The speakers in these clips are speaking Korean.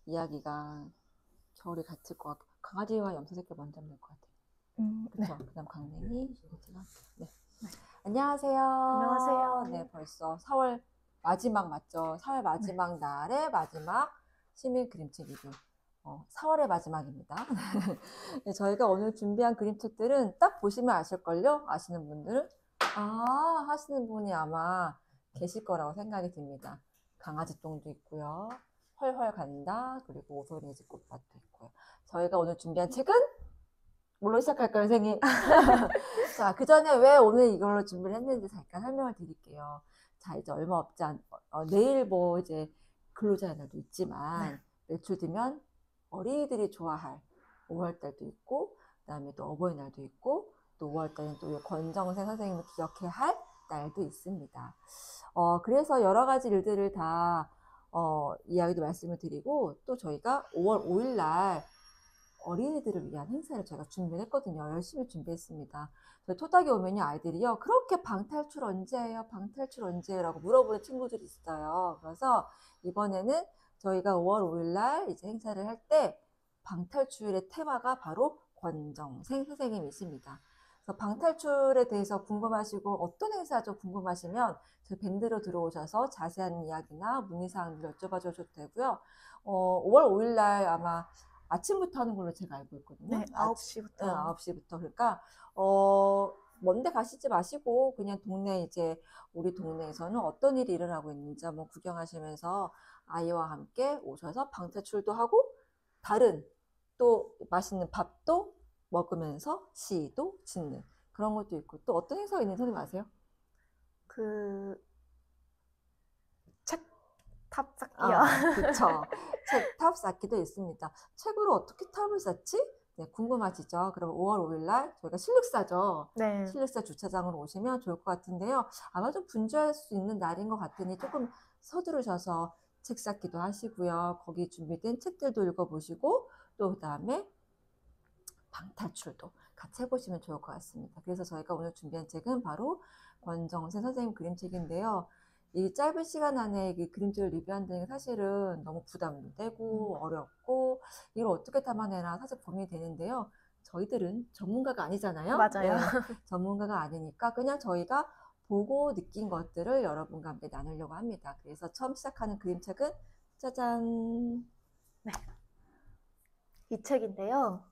이야기가 결이 같을 것 같고 강아지와 염소새끼 먼저 하면 될 것 같아요. 그렇죠. 네. 그다음 강냉이. 제가 네. 네. 안녕하세요. 안녕하세요. 네, 벌써 4월 마지막 맞죠? 4월 마지막 날의 마지막 시민 그림책 리뷰. 4월의 마지막입니다. 네, 저희가 오늘 준비한 그림책들은 딱 보시면 아실걸요? 아시는 분들은 하시는 분이 아마 계실 거라고 생각이 듭니다. 강아지 똥도 있고요. 헐헐 간다. 그리고 오소리 집 꽃밭도 있고요. 저희가 오늘 준비한 책은 뭘로 시작할까요, 선생님? 자, 그 전에 왜 오늘 이걸로 준비를 했는지 잠깐 설명을 드릴게요. 자, 이제 얼마 없지 내일 뭐 이제 근로자의 날도 있지만, 며칠 뒤면 어린이들이 좋아할 5월달도 있고, 그 다음에 또 어버이날도 있고, 또 5월달에는 또 권정세 선생님을 기억해야 할 날도 있습니다. 그래서 여러 가지 일들을 다, 이야기도 말씀을 드리고, 또 저희가 5월 5일 날 어린이들을 위한 행사를 제가 준비를 했거든요. 열심히 준비했습니다. 저희 토닥에 오면요, 아이들이요, 그렇게 방탈출 언제예요? 방탈출 언제예요? 라고 물어보는 친구들이 있어요. 그래서 이번에는 저희가 5월 5일 날 이제 행사를 할 때 방탈출의 테마가 바로 권정생 선생님이십니다. 그래서 방탈출에 대해서 궁금하시고 어떤 행사죠 궁금하시면 저희 밴드로 들어오셔서 자세한 이야기나 문의사항들 여쭤봐 주셔도 되고요. 5월 5일 날 아마 아침부터 하는 걸로 제가 알고 있거든요. 네, 9시부터. 네, 9시부터. 그러니까, 먼데 가시지 마시고, 그냥 우리 동네에서는 어떤 일이 일어나고 있는지 한번 구경하시면서 아이와 함께 오셔서 방탈출도 하고, 다른 또 맛있는 밥도 먹으면서 시도 짓는 그런 것도 있고, 또 어떤 행사가 있는지 선생님 아세요? 책 탑 쌓기요. 그쵸. 책 탑 쌓기도 있습니다. 책으로 어떻게 탑을 쌓지? 네, 궁금하시죠? 그럼 5월 5일 날 저희가 실력사죠. 네. 실력사 주차장으로 오시면 좋을 것 같은데요. 아마 좀 분주할 수 있는 날인 것 같으니 조금 서두르셔서 책 쌓기도 하시고요. 거기 준비된 책들도 읽어보시고 또 그다음에 방탈출도 같이 해보시면 좋을 것 같습니다. 그래서 저희가 오늘 준비한 책은 바로 권정세 선생님 그림책인데요. 이 짧은 시간 안에 이 그림책을 리뷰한다는 게 사실은 너무 부담도 되고 어렵고 이걸 어떻게 담아내나 사실 고민이 되는데요. 저희들은 전문가가 아니잖아요. 맞아요. 네, 전문가가 아니니까 그냥 저희가 보고 느낀 것들을 여러분과 함께 나누려고 합니다. 그래서 처음 시작하는 그림책은 짜잔! 네. 이 책인데요.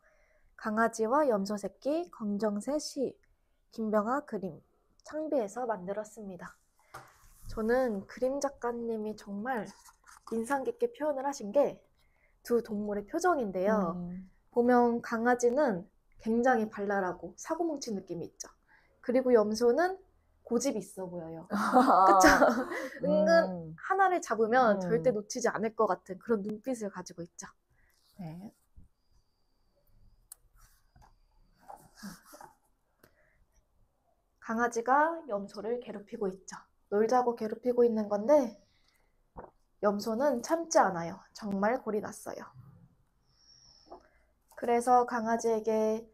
강아지와 염소새끼, 권정세 시, 김병아 그림, 창비에서 만들었습니다. 저는 그림 작가님이 정말 인상 깊게 표현을 하신 게 두 동물의 표정인데요. 보면 강아지는 굉장히 발랄하고 사고뭉친 느낌이 있죠. 그리고 염소는 고집이 있어 보여요. 그쵸? 은근 하나를 잡으면 절대 놓치지 않을 것 같은 그런 눈빛을 가지고 있죠. 네. 강아지가 염소를 괴롭히고 있죠. 놀자고 괴롭히고 있는 건데 염소는 참지 않아요. 정말 골이 났어요. 그래서 강아지에게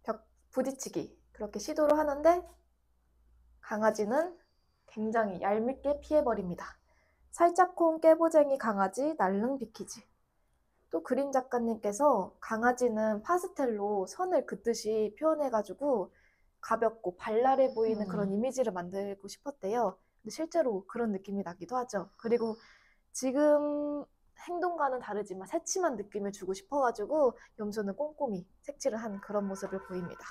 벽 부딪히기 그렇게 시도를 하는데 강아지는 굉장히 얄밉게 피해버립니다. 살짝콩 깨보쟁이 강아지 날름 비키지. 또 그림 작가님께서 강아지는 파스텔로 선을 긋듯이 표현해가지고 가볍고 발랄해 보이는 그런 이미지를 만들고 싶었대요. 근데 실제로 그런 느낌이 나기도 하죠. 그리고 지금 행동과는 다르지만 새침한 느낌을 주고 싶어가지고 염소는 꼼꼼히 색칠을 한 그런 모습을 보입니다.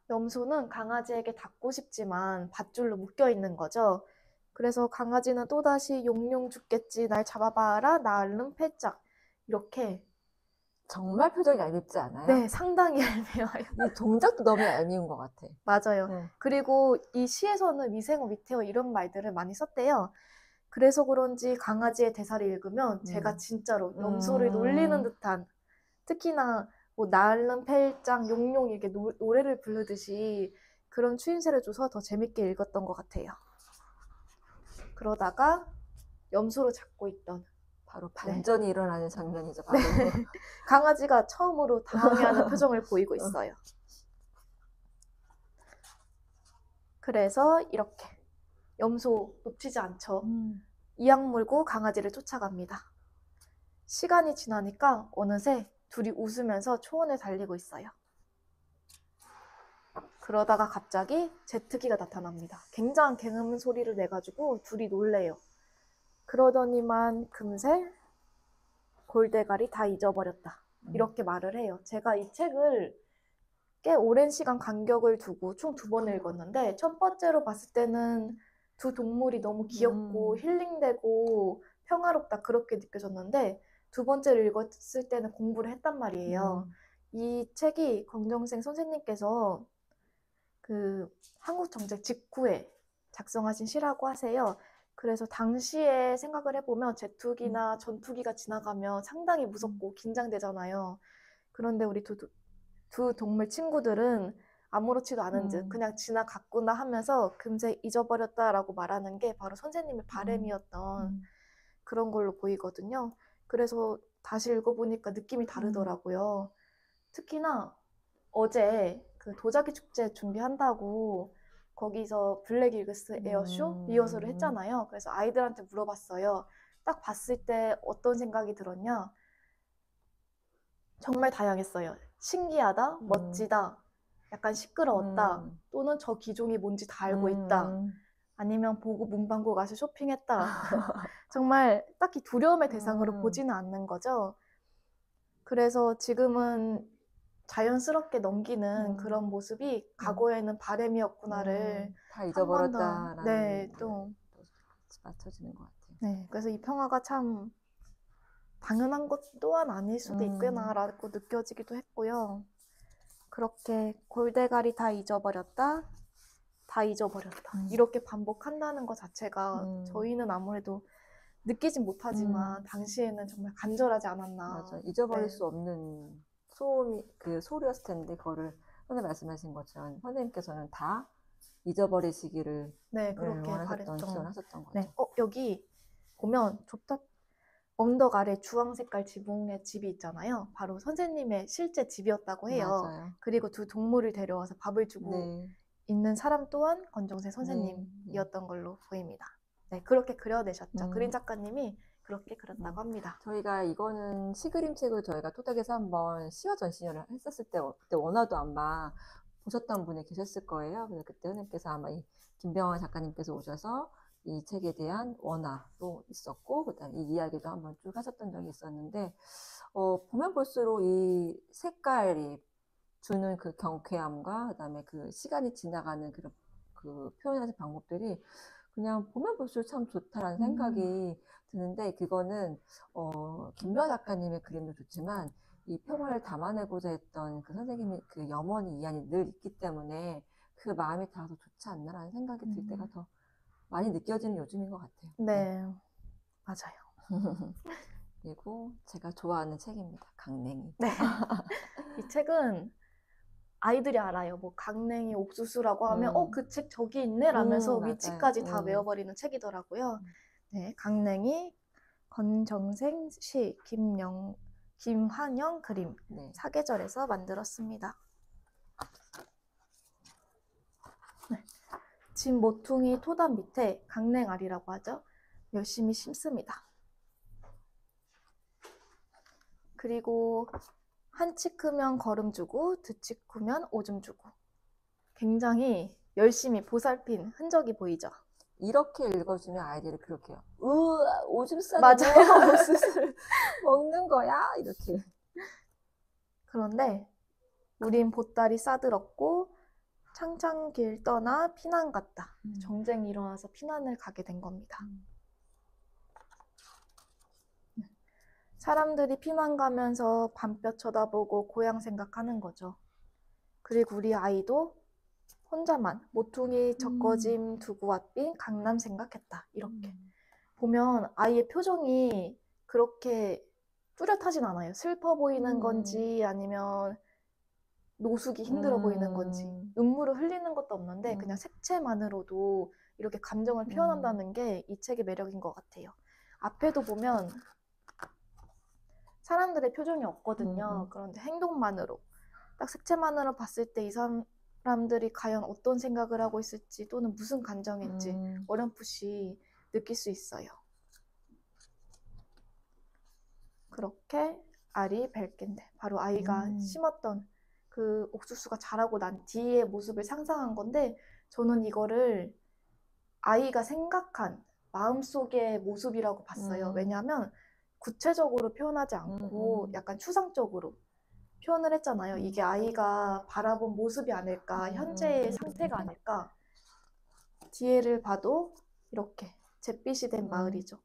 염소는 강아지에게 닿고 싶지만 밧줄로 묶여있는 거죠. 그래서 강아지는 또다시 용용 죽겠지 날 잡아봐라 나 얼른 패짝 이렇게 정말 표정이 얄밉지 않아요? 네, 상당히 얄미워요. 이 동작도 너무 얄미운 것 같아. 맞아요. 그리고 이 시에서는 위생어, 위태어 이런 말들을 많이 썼대요. 그래서 그런지 강아지의 대사를 읽으면 제가 진짜로 염소를 놀리는 듯한 특히나 뭐 나얼른 펠짱 용용 이렇게 노래를 부르듯이 그런 추임새를 줘서 더 재밌게 읽었던 것 같아요. 그러다가 염소를 잡고 있던 바로 반전이 일어나는 장면이죠. 바로. 네. 강아지가 처음으로 당황해하는 표정을 보이고 있어요. 그래서 이렇게 염소 놓치지 않죠. 음. 이악 물고 강아지를 쫓아갑니다. 시간이 지나니까 어느새 둘이 웃으면서 초원을 달리고 있어요. 그러다가 갑자기 제트기가 나타납니다. 굉장한 굉음 소리를 내가지고 둘이 놀래요. 그러더니만 금세 골대가리 다 잊어버렸다. 이렇게 말을 해요. 제가 이 책을 꽤 오랜 시간 간격을 두고 총 2번을 읽었는데 첫 번째로 봤을 때는 두 동물이 너무 귀엽고 힐링되고 평화롭다 그렇게 느껴졌는데 두 번째를 읽었을 때는 공부를 했단 말이에요. 이 책이 검정생 선생님께서 그 한국 정책 직후에 작성하신 시라고 하세요. 그래서 당시에 생각을 해보면 제투기나 전투기가 지나가면 상당히 무섭고 긴장되잖아요. 그런데 우리 두 동물 친구들은 아무렇지도 않은 듯 그냥 지나갔구나 하면서 금세 잊어버렸다라고 말하는 게 바로 선생님의 바람이었던 그런 걸로 보이거든요. 그래서 다시 읽어보니까 느낌이 다르더라고요. 특히나 어제 그 도자기 축제 준비한다고 거기서 블랙 이글스 에어쇼 리허설을 했잖아요. 그래서 아이들한테 물어봤어요. 딱 봤을 때 어떤 생각이 들었냐? 정말 다양했어요. 신기하다, 멋지다, 약간 시끄러웠다, 또는 저 기종이 뭔지 다 알고 있다, 아니면 보고 문방구 가서 쇼핑했다. 정말 딱히 두려움의 대상으로 보지는 않는 거죠. 그래서 지금은 자연스럽게 넘기는 그런 모습이 과거에는 바램이었구나를 다 한 번 더 잊어버렸다라는 네, 또 맞춰지는 것 같아요. 네, 그래서 이 평화가 참 당연한 것 또한 아닐 수도 있구나라고 느껴지기도 했고요. 그렇게 골대가리 다 잊어버렸다, 다 잊어버렸다 이렇게 반복한다는 것 자체가 저희는 아무래도 느끼진 못하지만 당시에는 정말 간절하지 않았나. 맞아. 잊어버릴 네. 수 없는 소음이 그 소리였을 텐데 그거를 선생님 말씀하신 것처럼 선생님께서는 다 잊어버리시기를 네, 그렇게 원하셨던 바랬죠. 기원하셨던 거죠. 네, 여기 보면 언덕 아래 주황 색깔 지붕의 집이 있잖아요. 바로 선생님의 실제 집이었다고 해요. 맞아요. 그리고 두 동물을 데려와서 밥을 주고 네. 있는 사람 또한 권정세 선생님이었던 걸로 보입니다. 네, 그렇게 그려내셨죠. 그림 작가님이 그렇게 그렸다고 합니다. 저희가 이거는 시그림책을 저희가 토닥에서 한번 시화 전시회를 했었을 때 그때 원화도 아마 보셨던 분이 계셨을 거예요. 그래서 그때 선생님께서 아마 이 김병환 작가님께서 오셔서 이 책에 대한 원화도 있었고 그다음에 이 이야기도 한번 쭉 하셨던 적이 있었는데 보면 볼수록 이 색깔이 주는 그 경쾌함과 그다음에 그 시간이 지나가는 그런 그 표현하는 방법들이 그냥 보면 볼수록 참 좋다라는 생각이 드는데 그거는 김병환 작가님의 그림도 좋지만 이 평화를 담아내고자 했던 그 선생님의 그 염원이 이안이 늘 있기 때문에 그 마음이 다 더 좋지 않나라는 생각이 들 때가 더 많이 느껴지는 요즘인 것 같아요. 네, 맞아요. 그리고 제가 좋아하는 책입니다. 강냉이. 네. 이 책은 아이들이 알아요. 뭐 강냉이 옥수수라고 하면 그 책 저기 있네 라면서 위치까지 다 외워버리는 책이더라고요. 네, 강냉이 권정생 시 김환영 그림 사계절에서 만들었습니다. 네. 집 모퉁이 토담 밑에 강냉알이라고 하죠. 열심히 심습니다. 그리고 한 치 크면 거름 주고 두 치 크면 오줌 주고 굉장히 열심히 보살핀 흔적이 보이죠. 이렇게 읽어주면 아이들이 그렇게 해요. 우와, 오줌 싸는 맞아요. 옥수수를 먹는 거야? 이렇게. 그런데 우린 보따리 싸들었고 창창길 떠나 피난 갔다. 정쟁이 일어나서 피난을 가게 된 겁니다. 사람들이 피난 가면서 밤볕 쳐다보고 고향 생각하는 거죠. 그리고 우리 아이도 혼자만 모퉁이 적거짐 두고 왔빈 강남 생각했다. 이렇게 보면 아이의 표정이 그렇게 뚜렷하진 않아요. 슬퍼 보이는 건지 아니면 노숙이 힘들어 보이는 건지 눈물을 흘리는 것도 없는데 그냥 색채만으로도 이렇게 감정을 표현한다는 게 이 책의 매력인 것 같아요. 앞에도 보면 사람들의 표정이 없거든요. 그런데 행동만으로 딱 색채만으로 봤을 때 이 사람 사람들이 과연 어떤 생각을 하고 있을지 또는 무슨 감정일지 어렴풋이 느낄 수 있어요. 그렇게 알이 벨겐데 바로 아이가 심었던 그 옥수수가 자라고 난 뒤의 모습을 상상한 건데 저는 이거를 아이가 생각한 마음속의 모습이라고 봤어요. 왜냐하면 구체적으로 표현하지 않고 약간 추상적으로 표현을 했잖아요. 이게 아이가 바라본 모습이 아닐까, 현재의 상태가 아닐까. 뒤에를 봐도 이렇게 잿빛이 된 마을이죠.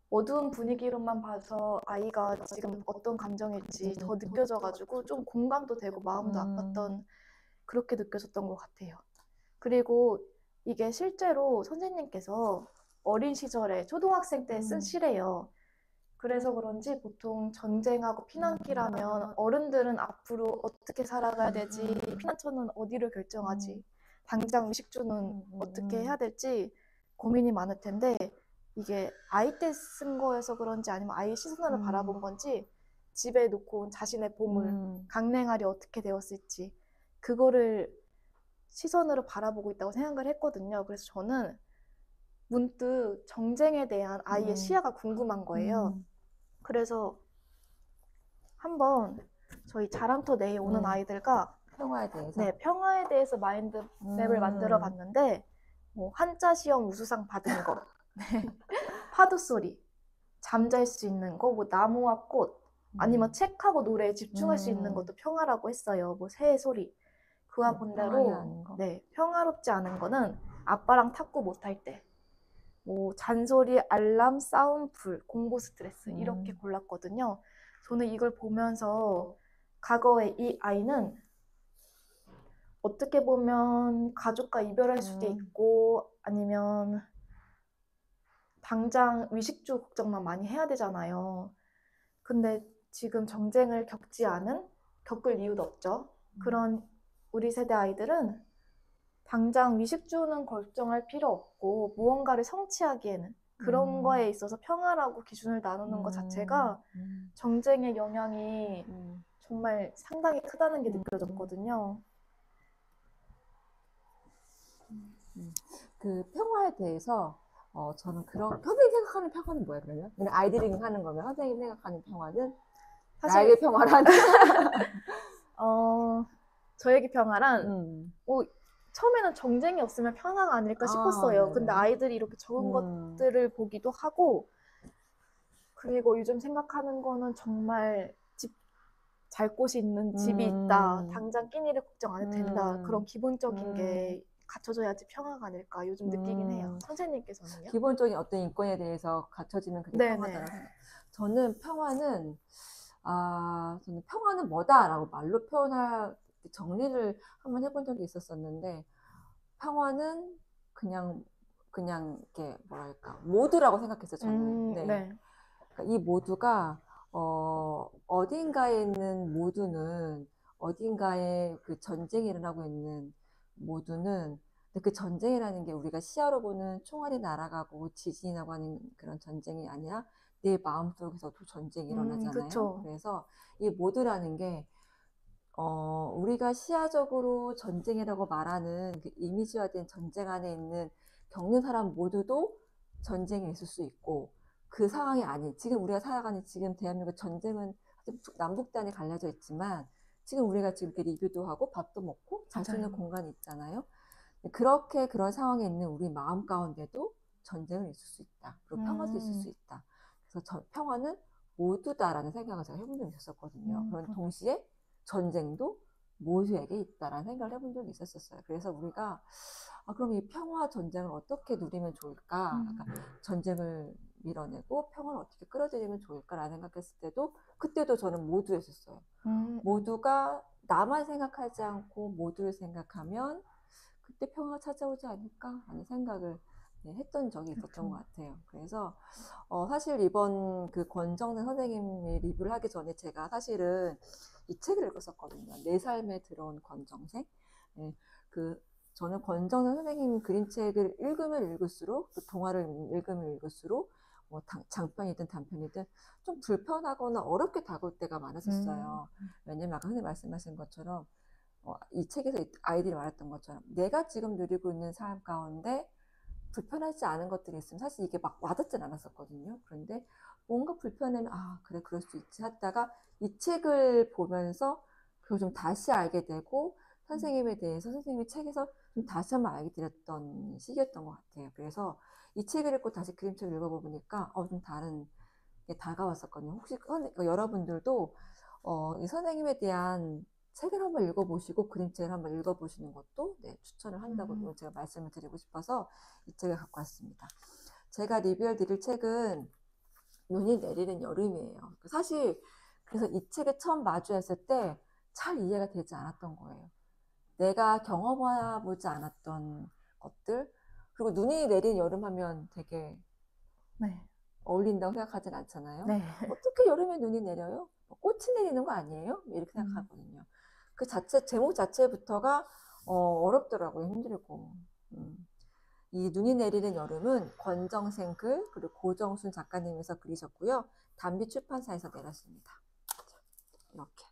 어두운 분위기로만 봐서 아이가 지금 어떤 감정일지 더 느껴져가지고 좀 공감도 되고 마음도 아팠던 그렇게 느껴졌던 것 같아요. 그리고 이게 실제로 선생님께서 어린 시절에 초등학생 때 쓴 시래요. 그래서 그런지 보통 전쟁하고 피난기라면 어른들은 앞으로 어떻게 살아가야 되지, 피난처는 어디를 결정하지, 당장 의식주는 어떻게 해야 될지 고민이 많을 텐데 이게 아이 때 쓴 거여서 그런지 아니면 아이의 시선으로 바라본 건지 집에 놓고 온 자신의 보물, 강냉알이 어떻게 되었을지 그거를 시선으로 바라보고 있다고 생각을 했거든요. 그래서 저는 문득 정쟁에 대한 아이의 시야가 궁금한 거예요. 그래서 한번 저희 자랑터 내에 오는 아이들과 평화에 대해서. 네, 평화에 대해서 마인드맵을 만들어 봤는데 뭐 한자 시험 우수상 받은 거, 네, 파도 소리, 잠잘 수 있는 거, 뭐 나무와 꽃, 아니면 책하고 노래에 집중할 수 있는 것도 평화라고 했어요. 뭐 새의 소리. 그와 본대로 네, 평화롭지 않은 거는 아빠랑 탁구 못할 때, 뭐 잔소리, 알람, 싸움, 불, 공부 스트레스 이렇게 골랐거든요. 저는 이걸 보면서 과거에 이 아이는 어떻게 보면 가족과 이별할 수도 있고 아니면 당장 의식주 걱정만 많이 해야 되잖아요. 근데 지금 정쟁을 겪을 이유도 없죠. 그런 우리 세대 아이들은 당장 의식주는 걱정할 필요 없고 무언가를 성취하기에는 그런 거에 있어서 평화라고 기준을 나누는 것 자체가 정쟁의 영향이 정말 상당히 크다는 게 느껴졌거든요. 그 평화에 대해서 저는 그런 선생님 생각하는 평화는 뭐예요 그러면? 그냥 아이들이 하는 거면 선생님 생각하는 평화는 나에게 평화란? 저에게 평화란 처음에는 정쟁이 없으면 평화가 아닐까 싶었어요. 근데 아이들이 이렇게 적은 것들을 보기도 하고 그리고 요즘 생각하는 거는 정말 잘 곳이 있는 집이 있다. 당장 끼니를 걱정 안 해도 된다. 그런 기본적인 게 갖춰져야지 평화가 아닐까 요즘 느끼긴 해요. 선생님께서는요? 기본적인 어떤 인권에 대해서 갖춰지면 그게 평화다라고 생각해요. 저는 평화는 뭐다라고 말로 표현할 정리를 한번 해본 적이 있었었는데 평화는 그냥 이렇게 뭐랄까 모두라고 생각했어요. 저는. 네. 그러니까 이 모두가 어딘가에 있는 모두는 어딘가에 그 전쟁이 일어나고 있는 모두는 근데 그 전쟁이라는 게 우리가 시야로 보는 총알이 날아가고 지진이 나고 하는 그런 전쟁이 아니라 내 마음속에서도 전쟁이 일어나잖아요. 그쵸. 그래서 이 모두라는 게 우리가 시야적으로 전쟁이라고 말하는 그 이미지화된 전쟁 안에 있는 겪는 사람 모두도 전쟁이 있을 수 있고 그 상황이 아닌 지금 우리가 살아가는 지금 대한민국 전쟁은 남북단이 갈라져 있지만 지금 우리가 지금 이렇게 리뷰도 하고 밥도 먹고 잘 수 있는 공간이 있잖아요. 그렇게 그런 상황에 있는 우리 마음 가운데도 전쟁은 있을 수 있다. 그리고 평화도 있을 수 있다. 그래서 평화는 모두다라는 생각을 제가 해본 적이 있었거든요. 그런 동시에 전쟁도 모두에게 있다라는 생각을 해본 적이 있었어요. 그래서 우리가 그럼 이 평화 전쟁을 어떻게 누리면 좋을까? 그러니까 전쟁을 밀어내고 평화를 어떻게 끌어들이면 좋을까라는 생각했을 때도 그때도 저는 모두였었어요. 모두가 나만 생각하지 않고 모두를 생각하면 그때 평화가 찾아오지 않을까 하는 생각을 했던 적이 있었던 것 같아요. 그래서 사실 이번 그 권정래 선생님이 리뷰를 하기 전에 제가 사실은 이 책을 읽었었거든요. 내 삶에 들어온 권정생. 저는 권정래 선생님 그림책을 읽으면 읽을수록 또 동화를 읽으면 읽을수록 뭐 장편이든 단편이든 좀 불편하거나 어렵게 다가올 때가 많았었어요. 왜냐면 아까 선생님 말씀하신 것처럼 이 책에서 아이들이 말했던 것처럼 내가 지금 누리고 있는 삶 가운데 불편하지 않은 것들이 있으면 사실 이게 막 와닿진 않았었거든요. 그런데 뭔가 불편하면 그래 그럴 수 있지 했다가 이 책을 보면서 그걸 좀 다시 알게 되고 선생님에 대해서 선생님의 책에서 좀 다시 한번 알게 되었던 시기였던 것 같아요. 그래서 이 책을 읽고 다시 그림책을 읽어보니까 좀 다른 게 다가왔었거든요. 혹시 여러분들도 이 선생님에 대한 책을 한번 읽어보시고 그림책을 한번 읽어보시는 것도 추천을 한다고 제가 말씀을 드리고 싶어서 이 책을 갖고 왔습니다. 제가 리뷰를 드릴 책은 눈이 내리는 여름이에요. 사실 그래서 이 책을 처음 마주했을 때 잘 이해가 되지 않았던 거예요. 내가 경험해보지 않았던 것들, 그리고 눈이 내리는 여름 하면 되게 네. 어울린다고 생각하진 않잖아요. 네. 어떻게 여름에 눈이 내려요? 꽃이 내리는 거 아니에요? 이렇게 생각하거든요. 그 제목 자체부터가 어렵더라고요. 힘들고. 이 눈이 내리는 여름은 권정생 글, 그리고 고정순 작가님에서 그리셨고요. 담비 출판사에서 내렸습니다. 이렇게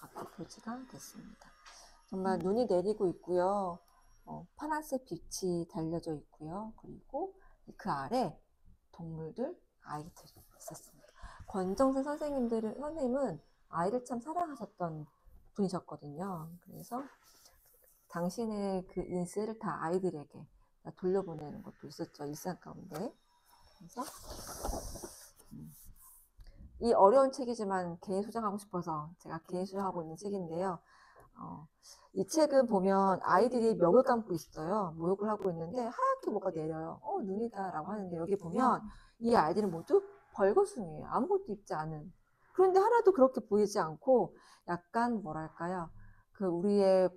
앞에 표지가 됐습니다. 정말 눈이 내리고 있고요. 파란색 빛이 달려져 있고요. 그리고 그 아래 동물들, 아이들이 있었습니다. 권정생 선생님은 아이를 참 사랑하셨던 분이셨거든요. 그래서 당신의 그 인세를 다 아이들에게 다 돌려보내는 것도 있었죠. 일상 가운데. 그래서 이 어려운 책이지만 개인 소장하고 싶어서 제가 개인 소장하고 있는 책인데요. 이 책은 보면 아이들이 멱을 감고 있어요. 모욕을 하고 있는데 하얗게 뭐가 내려요. 눈이다 라고 하는데 여기 보면 이 아이들은 모두 벌거숭이에요. 아무것도 입지 않은. 그런데 하나도 그렇게 보이지 않고 약간 뭐랄까요. 그 우리의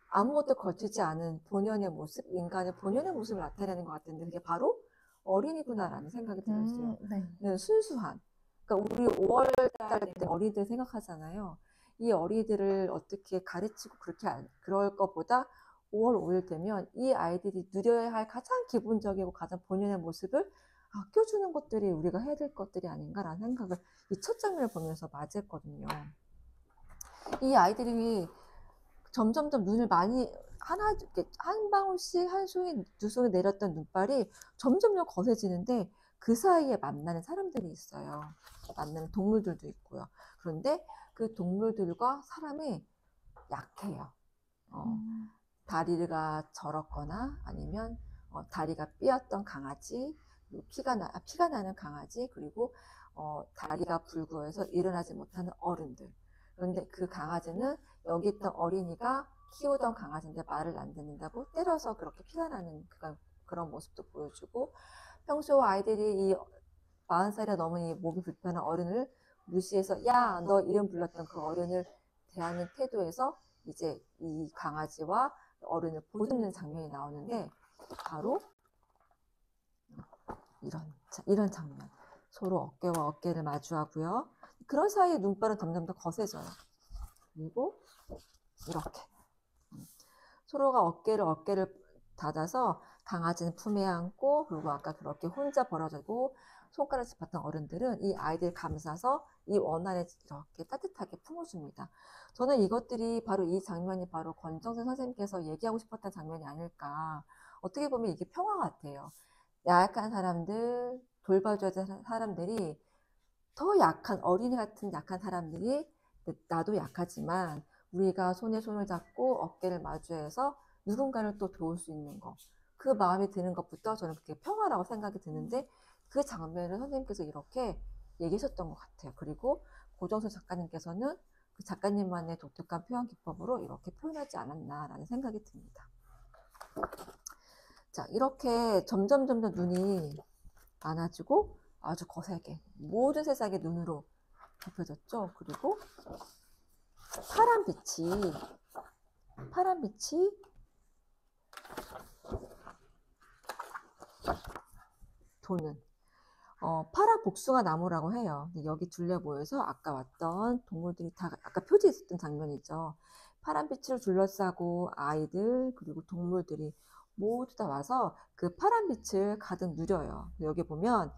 아무것도 거치지 않은 본연의 모습, 인간의 본연의 모습을 나타내는 것 같은데 그게 바로 어린이구나라는 생각이 들었어요. 네, 순수한. 그러니까 우리 5월달 때 어린이들 생각하잖아요. 이 어린이들을 어떻게 가르치고 그럴 것보다 5월 5일 되면 이 아이들이 누려야 할 가장 기본적이고 가장 본연의 모습을 아껴주는 것들이 우리가 해야 될 것들이 아닌가라는 생각을 이 첫 장면을 보면서 맞이했거든요. 이 아이들이 점점점 눈을 많이 한 방울씩 한 송이 두 송이 내렸던 눈발이 점점점 거세지는데 그 사이에 만나는 사람들이 있어요. 만나는 동물들도 있고요. 그런데 그 동물들과 사람이 약해요. 다리가 저렇거나 아니면 다리가 삐었던 강아지, 피가 나는 강아지, 그리고 다리가 불구해서 일어나지 못하는 어른들. 그런데 그 강아지는 여기 있던 어린이가 키우던 강아지인데 말을 안 듣는다고 때려서 그렇게 피가 나는 그런 모습도 보여주고, 평소 아이들이 이 40살이 넘은 이 몸이 불편한 어른을 무시해서 야, 너 이름 불렀던 그 어른을 대하는 태도에서 이제 이 강아지와 어른을 보듬는 장면이 나오는데 바로 이런 장면. 서로 어깨와 어깨를 마주하고요. 그런 사이에 눈발은 점점 더 거세져요. 그리고 이렇게 서로가 어깨를 닫아서 강아지는 품에 안고, 그리고 아까 그렇게 혼자 벌어지고 손가락 짚었던 어른들은 이 아이들 감싸서 이 원안에 이렇게 따뜻하게 품어줍니다. 저는 이 장면이 바로 권정생 선생님께서 얘기하고 싶었던 장면이 아닐까. 어떻게 보면 이게 평화 같아요. 약한 사람들, 돌봐줘야 되는 사람들이 더 약한, 어린이 같은 약한 사람들이 나도 약하지만 우리가 손에 손을 잡고 어깨를 마주해서 누군가를 또 도울 수 있는 것. 그 마음이 드는 것부터 저는 그게 평화라고 생각이 드는데 그 장면을 선생님께서 이렇게 얘기하셨던 것 같아요. 그리고 고정수 작가님께서는 그 작가님만의 독특한 표현 기법으로 이렇게 표현하지 않았나라는 생각이 듭니다. 자, 이렇게 점점 눈이 많아지고 아주 거세게 모든 세상의 눈으로 덮여졌죠. 그리고 파란 빛이 도는 파란 복숭아 나무라고 해요. 근데 여기 둘러 모여서 아까 왔던 동물들이 다 아까 표지에 있었던 장면이죠. 파란 빛을 둘러싸고 아이들 그리고 동물들이 모두 다 와서 그 파란 빛을 가득 누려요. 여기 보면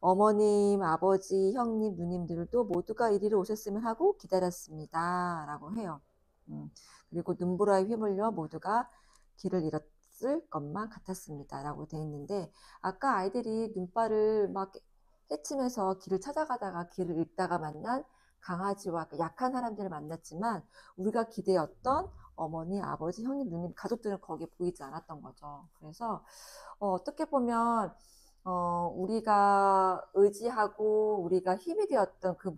어머님, 아버지, 형님, 누님들도 모두가 이리로 오셨으면 하고 기다렸습니다. 라고 해요. 그리고 눈보라에 휘말려 모두가 길을 잃었을 것만 같았습니다. 라고 돼 있는데, 아까 아이들이 눈발을 막 헤치면서 길을 찾아가다가 길을 잃다가 만난 강아지와 약한 사람들을 만났지만, 우리가 기대었던 어머니, 아버지, 형님, 누님, 가족들은 거기에 보이지 않았던 거죠. 그래서 어떻게 보면 우리가 의지하고 우리가 힘이 되었던 그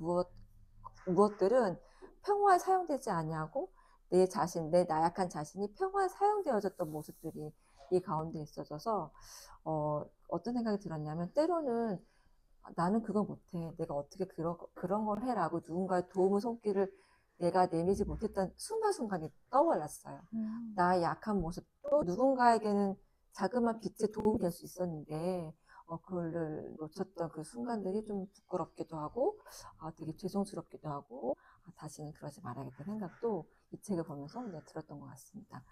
무엇들은 평화에 사용되지 아니하고 내 자신, 내 나약한 자신이 평화에 사용되어졌던 모습들이 이 가운데 있어져서 어떤 생각이 들었냐면, 때로는 나는 그거 못해, 내가 어떻게 그런 걸 해라고 누군가의 도움의 손길을 내가 내미지 못했던 순간순간이 떠올랐어요. 나의 약한 모습도 누군가에게는 자그마한 빛의 도움이 될 수 있었는데 그걸 놓쳤던 그 순간들이 좀 부끄럽기도 하고 되게 죄송스럽기도 하고 다시는 그러지 말아야겠다는 생각도 이 책을 보면서 들었던 것 같습니다.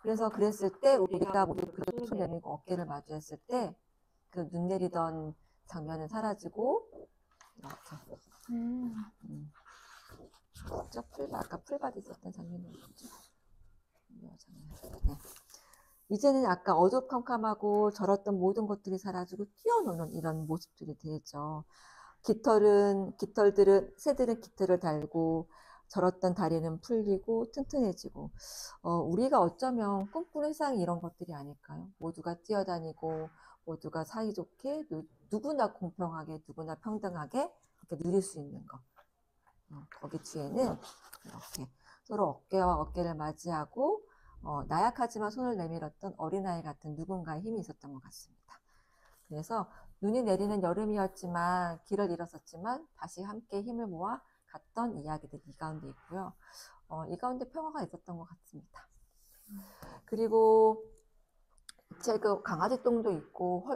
그래서 그랬을 때 우리가 모두 그 손 내밀고 어깨를 마주했을 때 그 눈 내리던 장면은 사라지고 이렇게 아까 풀밭 있었던 장면이 뭐였죠? 네. 이제는 아까 어두컴컴하고 절었던 모든 것들이 사라지고 뛰어노는 이런 모습들이 되죠. 새들은 깃털을 달고 절었던 다리는 풀리고 튼튼해지고 우리가 어쩌면 꿈꾸는 세상이 이런 것들이 아닐까요? 모두가 뛰어다니고 모두가 사이좋게 누구나 공평하게 누구나 평등하게 이렇게 누릴 수 있는 것. 거기 뒤에는 이렇게 서로 어깨와 어깨를 맞이하고 나약하지만 손을 내밀었던 어린아이 같은 누군가의 힘이 있었던 것 같습니다. 그래서 눈이 내리는 여름이었지만 길을 잃었었지만 다시 함께 힘을 모아 갔던 이야기들이 이 가운데 있고요. 이 가운데 평화가 있었던 것 같습니다. 그리고 그 강아지 똥도 있고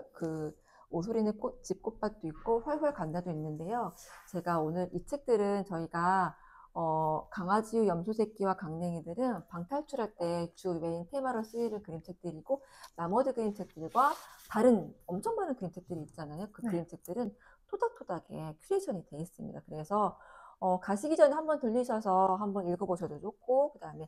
오소리는 집꽃밭도 있고 헐헐 간다도 있는데요. 제가 오늘 이 책들은 저희가 강아지의 염소새끼와 강냉이들은 방탈출할 때 주 메인 테마로 쓰이는 그림책들이고, 나머지 그림책들과 다른 엄청 많은 그림책들이 있잖아요. 그 그림책들은 토닥토닥에 큐레이션이 되어 있습니다. 그래서 가시기 전에 한번 들리셔서 한번 읽어보셔도 좋고, 그 다음에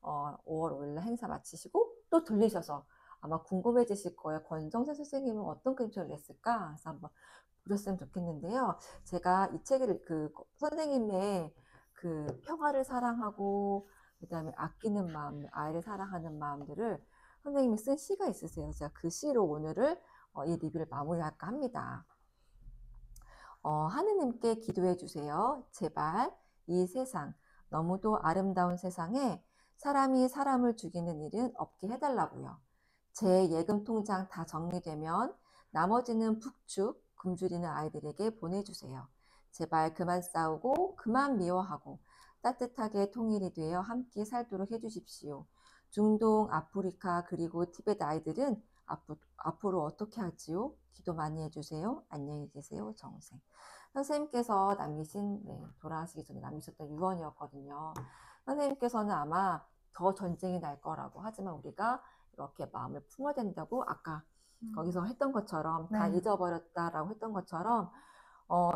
5월 5일 행사 마치시고 또 들리셔서 아마 궁금해지실 거예요. 권정세 선생님은 어떤 그림책을 냈을까? 그래서 한번 보셨으면 좋겠는데요. 제가 이 책을 선생님의 그 평화를 사랑하고 그다음에 아끼는 마음, 아이를 사랑하는 마음들을 선생님이 쓴 시가 있으세요. 제가 그 시로 오늘을 이 리뷰를 마무리할까 합니다. 하느님께 기도해 주세요. 제발 이 세상, 너무도 아름다운 세상에 사람이 사람을 죽이는 일은 없게 해달라고요. 제 예금 통장 다 정리되면 나머지는 북측 굶주리는 아이들에게 보내주세요. 제발 그만 싸우고 그만 미워하고 따뜻하게 통일이 되어 함께 살도록 해주십시오. 중동, 아프리카 그리고 티베트 아이들은 앞으로 어떻게 하지요? 기도 많이 해주세요. 안녕히 계세요. 정생. 선생님께서 남기신, 돌아가시기 전에 남기셨던 유언이었거든요. 선생님께서는 아마 더 전쟁이 날 거라고, 하지만 우리가 이렇게 마음을 품어야 된다고 아까 거기서 했던 것처럼 다 잊어버렸다라고 했던 것처럼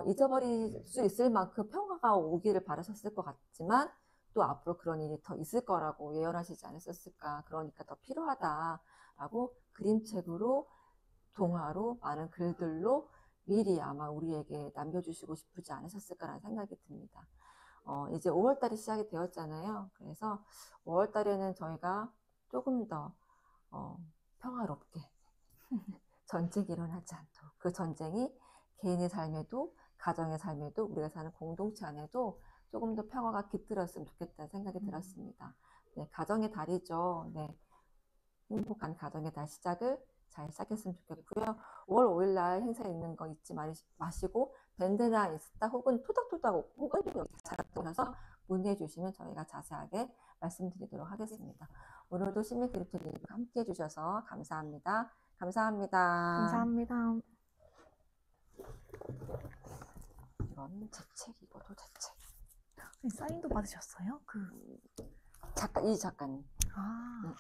잊어버릴 수 있을 만큼 평화가 오기를 바라셨을 것 같지만 또 앞으로 그런 일이 더 있을 거라고 예언하시지 않으셨을까. 그러니까 더 필요하다라고 그림책으로, 동화로, 많은 글들로 미리 아마 우리에게 남겨주시고 싶지 않으셨을까라는 생각이 듭니다. 이제 5월달이 시작이 되었잖아요. 그래서 5월달에는 저희가 조금 더 평화롭게 전쟁이 일어나지 않도록, 그 전쟁이 개인의 삶에도 가정의 삶에도 우리가 사는 공동체 안에도 조금 더 평화가 깃들었으면 좋겠다는 생각이 들었습니다. 네, 가정의 달이죠. 네, 행복한 가정의 달 시작을 잘 시작했으면 좋겠고요. 5월 5일 날 행사 있는 거 잊지 마시고 밴드나 인스타 혹은 토닥토닥 혹은 찾아서 문의해 주시면 저희가 자세하게 말씀드리도록 하겠습니다. 오늘도 시민 그립톡 리뷰 함께 해주셔서 감사합니다. 감사합니다. 감사합니다. 이건 제 책이고도 제 책. 사인도 받으셨어요? 이 작가님. 아.